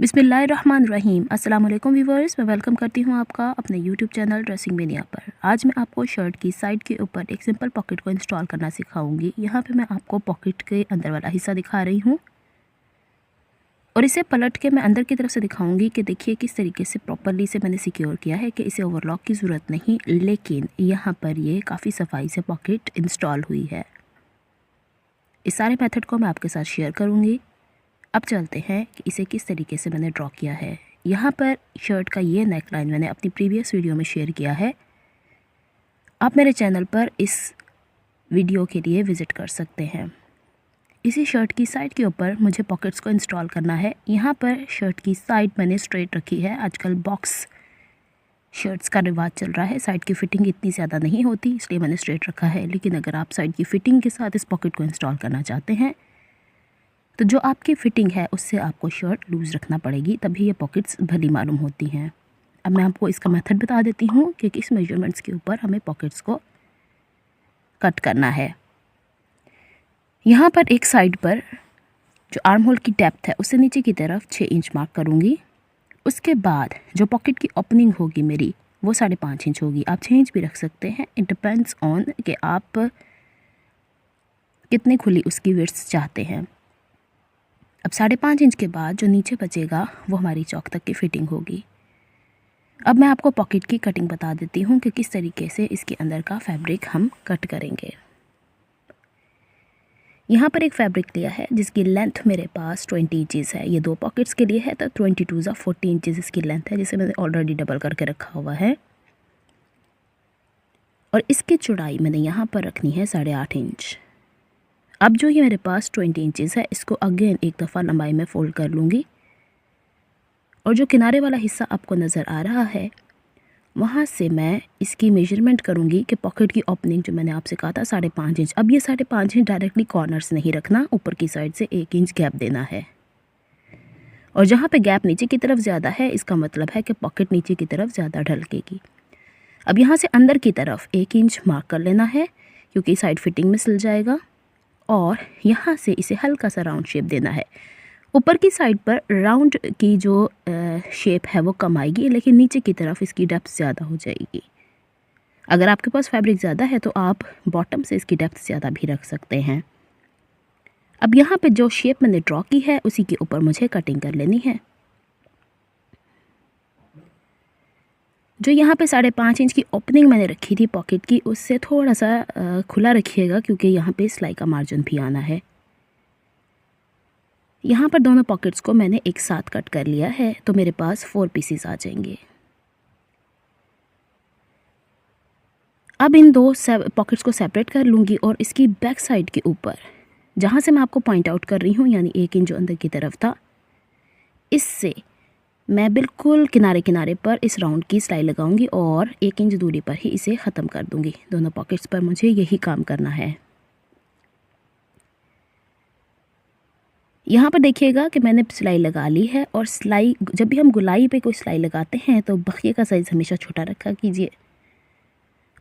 बिस्मिल्लाहिर्रहमानिर्रहीम। अस्सलाम वालेकुम व्यूअर्स, मैं वेलकम करती हूँ आपका अपने यूट्यूब चैनल ड्रेसिंग मेनिया पर। आज मैं आपको शर्ट की साइड के ऊपर एक सिंपल पॉकेट को इंस्टॉल करना सिखाऊंगी। यहाँ पे मैं आपको पॉकेट के अंदर वाला हिस्सा दिखा रही हूँ और इसे पलट के मैं अंदर की तरफ से दिखाऊंगी कि देखिए किस तरीके से प्रॉपरली से मैंने सिक्योर किया है कि इसे ओवरलॉक की ज़रूरत नहीं, लेकिन यहाँ पर ये काफ़ी सफाई से पॉकेट इंस्टॉल हुई है। इस सारे मेथड को मैं आपके साथ शेयर करूँगी। अब चलते हैं कि इसे किस तरीके से मैंने ड्रॉ किया है। यहाँ पर शर्ट का ये नेक लाइन मैंने अपनी प्रीवियस वीडियो में शेयर किया है। आप मेरे चैनल पर इस वीडियो के लिए विज़िट कर सकते हैं। इसी शर्ट की साइड के ऊपर मुझे पॉकेट्स को इंस्टॉल करना है। यहाँ पर शर्ट की साइड मैंने स्ट्रेट रखी है। आजकल बॉक्स शर्ट्स का रिवाज चल रहा है। साइड की फ़िटिंग इतनी ज़्यादा नहीं होती, इसलिए मैंने स्ट्रेट रखा है। लेकिन अगर आप साइड की फ़िटिंग के साथ इस पॉकेट को इंस्टॉल करना चाहते हैं तो जो आपकी फ़िटिंग है उससे आपको शर्ट लूज़ रखना पड़ेगी, तभी ये पॉकेट्स भली मालूम होती हैं। अब मैं आपको इसका मेथड बता देती हूँ कि किस मेजरमेंट्स के ऊपर हमें पॉकेट्स को कट करना है। यहाँ पर एक साइड पर जो आर्म होल की डेप्थ है उससे नीचे की तरफ 6 इंच मार्क करूँगी। उसके बाद जो पॉकेट की ओपनिंग होगी मेरी वो 5.5 इंच होगी। आप 6 इंच भी रख सकते हैं, इट डिपेंड्स ऑन कि आप कितनी खुली उसकी विड्थ चाहते हैं। अब 5.5 इंच के बाद जो नीचे बचेगा वो हमारी चौक तक की फ़िटिंग होगी। अब मैं आपको पॉकेट की कटिंग बता देती हूँ कि किस तरीके से इसके अंदर का फैब्रिक हम कट करेंगे। यहाँ पर एक फैब्रिक लिया है जिसकी लेंथ मेरे पास 20 इंचज़ है। ये 2 पॉकेट्स के लिए है तो 22 या 40 इंचज़ इसकी लेंथ है, जिसे मैंने ऑलरेडी डबल करके रखा हुआ है। और इसकी चौड़ाई मैंने यहाँ पर रखनी है 8.5 इंच। अब जो ये मेरे पास 20 इंचज़ है इसको अगेन एक दफ़ा लंबाई में फ़ोल्ड कर लूँगी और जो किनारे वाला हिस्सा आपको नज़र आ रहा है वहाँ से मैं इसकी मेजरमेंट करूँगी कि पॉकेट की ओपनिंग जो मैंने आपसे कहा था 5.5 इंच। अब ये 5.5 इंच डायरेक्टली कॉर्नर्स नहीं रखना, ऊपर की साइड से 1 इंच गैप देना है। और जहाँ पे गैप नीचे की तरफ ज़्यादा है इसका मतलब है कि पॉकेट नीचे की तरफ ज़्यादा ढलकेगी। अब यहाँ से अंदर की तरफ 1 इंच मार्क कर लेना है क्योंकि साइड फिटिंग में सिल जाएगा। और यहाँ से इसे हल्का सा राउंड शेप देना है। ऊपर की साइड पर राउंड की जो शेप है वो कम आएगी, लेकिन नीचे की तरफ इसकी डेप्थ ज़्यादा हो जाएगी। अगर आपके पास फैब्रिक ज़्यादा है तो आप बॉटम से इसकी डेप्थ ज़्यादा भी रख सकते हैं। अब यहाँ पे जो शेप मैंने ड्रॉ की है उसी के ऊपर मुझे कटिंग कर लेनी है। जो यहाँ पे 5.5 इंच की ओपनिंग मैंने रखी थी पॉकेट की, उससे थोड़ा सा खुला रखिएगा क्योंकि यहाँ पे सिलाई का मार्जिन भी आना है। यहाँ पर दोनों पॉकेट्स को मैंने एक साथ कट कर लिया है तो मेरे पास 4 पीसीस आ जाएंगे। अब इन 2 पॉकेट्स को सेपरेट कर लूँगी और इसकी बैक साइड के ऊपर जहाँ से मैं आपको पॉइंट आउट कर रही हूँ, यानी 1 इंच जो अंदर की तरफ था, इससे मैं बिल्कुल किनारे किनारे पर इस राउंड की सिलाई लगाऊंगी और 1 इंच दूरी पर ही इसे ख़त्म कर दूंगी। दोनों पॉकेट्स पर मुझे यही काम करना है। यहाँ पर देखिएगा कि मैंने सिलाई लगा ली है और सिलाई जब भी हम गुलाई पे कोई सिलाई लगाते हैं तो बखिए का साइज़ हमेशा छोटा रखा कीजिए।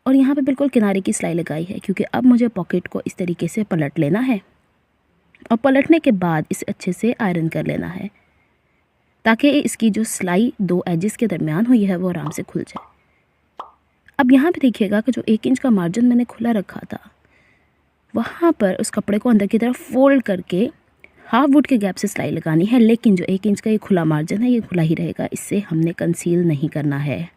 और यहाँ पे बिल्कुल किनारे की सिलाई लगाई है क्योंकि अब मुझे पॉकेट को इस तरीके से पलट लेना है और पलटने के बाद इसे अच्छे से आयरन कर लेना है ताकि इसकी जो सिलाई 2 एजेस के दरमियान हुई है वो आराम से खुल जाए। अब यहाँ पे देखिएगा कि जो 1 इंच का मार्जिन मैंने खुला रखा था वहाँ पर उस कपड़े को अंदर की तरफ फोल्ड करके हाफ वुड के गैप से सिलाई लगानी है, लेकिन जो 1 इंच का ये खुला मार्जिन है ये खुला ही रहेगा, इससे हमने कंसील नहीं करना है।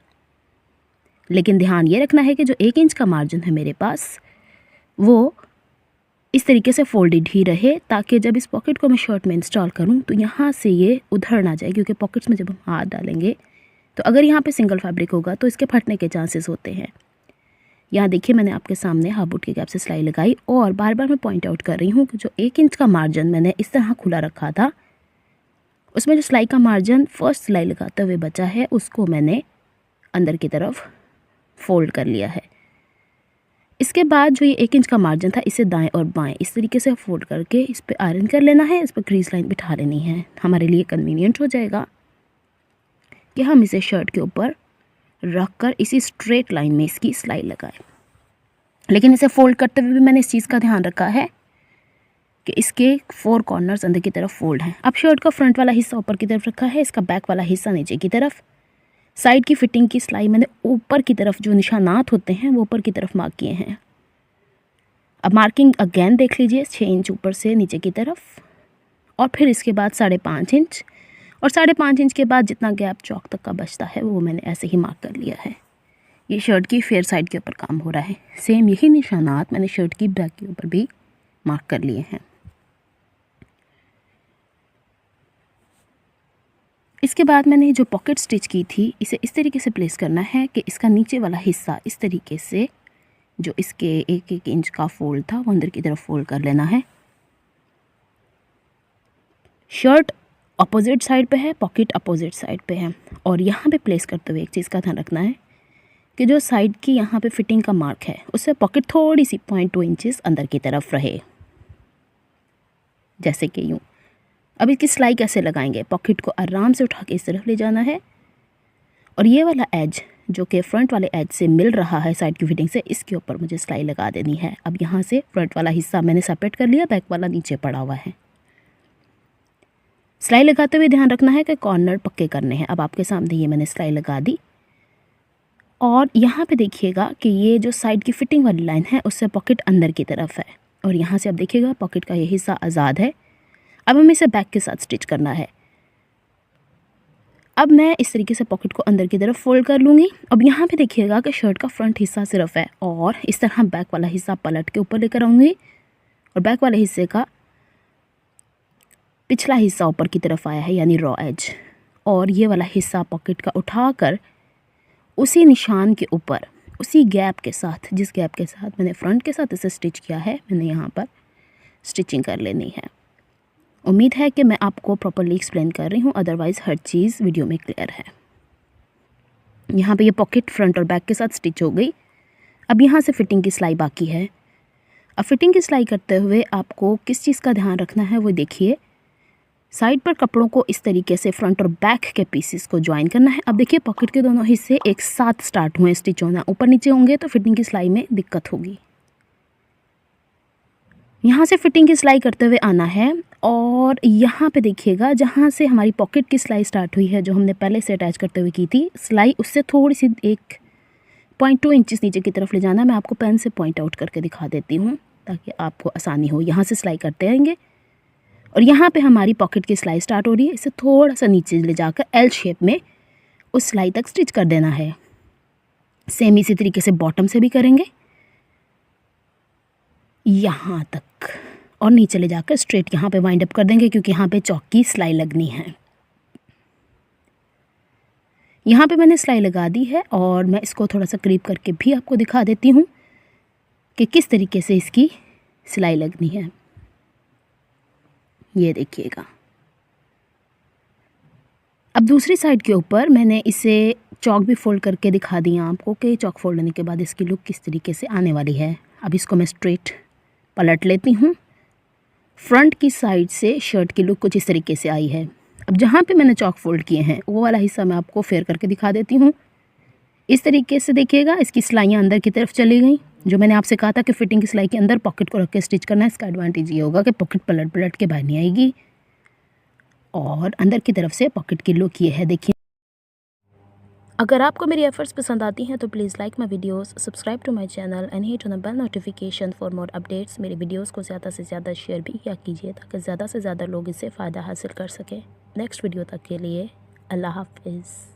लेकिन ध्यान ये रखना है कि जो 1 इंच का मार्जिन है मेरे पास वो इस तरीके से फोल्डेड ही रहे ताकि जब इस पॉकेट को मैं शर्ट में इंस्टॉल करूं तो यहाँ से ये उधर ना जाए, क्योंकि पॉकेट्स में जब हम हाथ डालेंगे तो अगर यहाँ पे सिंगल फैब्रिक होगा तो इसके फटने के चांसेस होते हैं। यहाँ देखिए मैंने आपके सामने हाफ वुड के गैप से सिलाई लगाई और बार बार मैं पॉइंट आउट कर रही हूँ कि जो 1 इंच का मार्जिन मैंने इस तरह खुला रखा था उसमें जो सिलाई का मार्जिन फर्स्ट सिलाई लगाते हुए बचा है उसको मैंने अंदर की तरफ फोल्ड कर लिया है। इसके बाद जो ये 1 इंच का मार्जिन था इसे दाएं और बाएं इस तरीके से फोल्ड करके इस पर आयरन कर लेना है। इस पर क्रीज लाइन बिठा लेनी है। हमारे लिए कन्वीनियंट हो जाएगा कि हम इसे शर्ट के ऊपर रख कर इसी स्ट्रेट लाइन में इसकी सिलाई लगाएं। लेकिन इसे फोल्ड करते हुए भी मैंने इस चीज़ का ध्यान रखा है कि इसके 4 कॉर्नर्स अंदर की तरफ फोल्ड हैं। अब शर्ट का फ्रंट वाला हिस्सा ऊपर की तरफ रखा है, इसका बैक वाला हिस्सा नीचे की तरफ। साइड की फिटिंग की सिलाई मैंने ऊपर की तरफ, जो निशानात होते हैं वो ऊपर की तरफ मार्क किए हैं। अब मार्किंग अगेन देख लीजिए, 6 इंच ऊपर से नीचे की तरफ, और फिर इसके बाद 5.5 इंच, और 5.5 इंच के बाद जितना गैप चौक तक का बचता है वो मैंने ऐसे ही मार्क कर लिया है। ये शर्ट की फेयर साइड के ऊपर काम हो रहा है। सेम यही निशानात मैंने शर्ट की बैक के ऊपर भी मार्क कर लिए हैं। इसके बाद मैंने जो पॉकेट स्टिच की थी, इसे इस तरीके से प्लेस करना है कि इसका नीचे वाला हिस्सा इस तरीके से, जो इसके 1-1 इंच का फोल्ड था वो अंदर की तरफ फोल्ड कर लेना है। शर्ट अपोजिट साइड पे है, पॉकेट अपोजिट साइड पे है, और यहाँ पे प्लेस करते हुए एक चीज़ का ध्यान रखना है कि जो साइड की यहाँ पे फिटिंग का मार्क है उससे पॉकेट थोड़ी सी 0.2 इंचेस अंदर की तरफ रहे, जैसे कि यूँ। अब इसकी सिलाई कैसे लगाएंगे? पॉकेट को आराम से उठा के इस तरफ ले जाना है, और ये वाला एज जो कि फ्रंट वाले एज से मिल रहा है साइड की फिटिंग से, इसके ऊपर मुझे सिलाई लगा देनी है। अब यहाँ से फ्रंट वाला हिस्सा मैंने सेपरेट कर लिया, बैक वाला नीचे पड़ा हुआ है। सिलाई लगाते हुए ध्यान रखना है कि कॉर्नर पक्के करने हैं। अब आपके सामने ये मैंने सिलाई लगा दी, और यहाँ पे देखिएगा कि ये जो साइड की फिटिंग वाली लाइन है उससे पॉकेट अंदर की तरफ है, और यहाँ से अब देखिएगा पॉकेट का ये हिस्सा आज़ाद है। अब हमें इसे बैक के साथ स्टिच करना है। अब मैं इस तरीके से पॉकेट को अंदर की तरफ फोल्ड कर लूँगी। अब यहाँ पे देखिएगा कि शर्ट का फ्रंट हिस्सा सिर्फ है, और इस तरह बैक वाला हिस्सा पलट के ऊपर लेकर आऊँगी, और बैक वाले हिस्से का पिछला हिस्सा ऊपर की तरफ आया है, यानी रॉ एज, और ये वाला हिस्सा पॉकेट का उठाकर उसी निशान के ऊपर, उसी गैप के साथ, जिस गैप के साथ मैंने फ्रंट के साथ इसे स्टिच किया है, मैंने यहाँ पर स्टिचिंग कर लेनी है। उम्मीद है कि मैं आपको प्रॉपर्ली एक्सप्लेन कर रही हूँ, अदरवाइज़ हर चीज़ वीडियो में क्लियर है। यहाँ पे ये पॉकेट फ्रंट और बैक के साथ स्टिच हो गई। अब यहाँ से फिटिंग की सिलाई बाकी है। अब फिटिंग की सिलाई करते हुए आपको किस चीज़ का ध्यान रखना है वो देखिए। साइड पर कपड़ों को इस तरीके से फ्रंट और बैक के पीसेस को ज्वाइन करना है। अब देखिए पॉकेट के दोनों हिस्से एक साथ स्टार्ट हुए स्टिच होना, ऊपर नीचे होंगे तो फिटिंग की सिलाई में दिक्कत होगी। यहाँ से फिटिंग की सिलाई करते हुए आना है, और यहाँ पे देखिएगा जहाँ से हमारी पॉकेट की सिलाई स्टार्ट हुई है, जो हमने पहले से अटैच करते हुए की थी सिलाई, उससे थोड़ी सी 1.2 इंचेस नीचे की तरफ ले जाना। मैं आपको पेन से पॉइंट आउट करके दिखा देती हूँ ताकि आपको आसानी हो। यहाँ से सिलाई करते आएंगे, और यहाँ पे हमारी पॉकेट की सिलाई स्टार्ट हो रही है, इसे थोड़ा सा नीचे ले जाकर एल शेप में उस सिलाई तक स्टिच कर देना है। सेम इसी तरीके से बॉटम से भी करेंगे, यहाँ तक, और नीचे ले जाकर स्ट्रेट यहाँ पे वाइंड अप कर देंगे, क्योंकि यहाँ पे चौक की सिलाई लगनी है। यहाँ पे मैंने सिलाई लगा दी है, और मैं इसको थोड़ा सा करीब करके भी आपको दिखा देती हूँ कि किस तरीके से इसकी सिलाई लगनी है। ये देखिएगा। अब दूसरी साइड के ऊपर मैंने इसे चौक भी फोल्ड करके दिखा दिया आपको कि चौक फोल्ड होने के बाद इसकी लुक किस तरीके से आने वाली है। अब इसको मैं स्ट्रेट पलट लेती हूँ। फ्रंट की साइड से शर्ट की लुक कुछ इस तरीके से आई है। अब जहाँ पे मैंने चौक फोल्ड किए हैं वो वाला हिस्सा मैं आपको फेयर करके दिखा देती हूँ। इस तरीके से देखिएगा, इसकी सिलाइयाँ अंदर की तरफ चली गई। जो मैंने आपसे कहा था कि फिटिंग की सिलाई के अंदर पॉकेट को रख के स्टिच करना है, इसका एडवांटेज ये होगा कि पॉकेट पलट पलट के बाहर नहीं आएगी, और अंदर की तरफ से पॉकेट की लुक ये है, देखिए। अगर आपको मेरी एफर्ट्स पसंद आती हैं तो please like my videos, subscribe to my channel and hit on the bell notification for more updates. मेरे वीडियोस को ज़्यादा से ज़्यादा शेयर भी किया कीजिए ताकि ज़्यादा से ज़्यादा लोग इससे फ़ायदा हासिल कर सकें। नेक्स्ट वीडियो तक के लिए अल्लाह हाफिज़।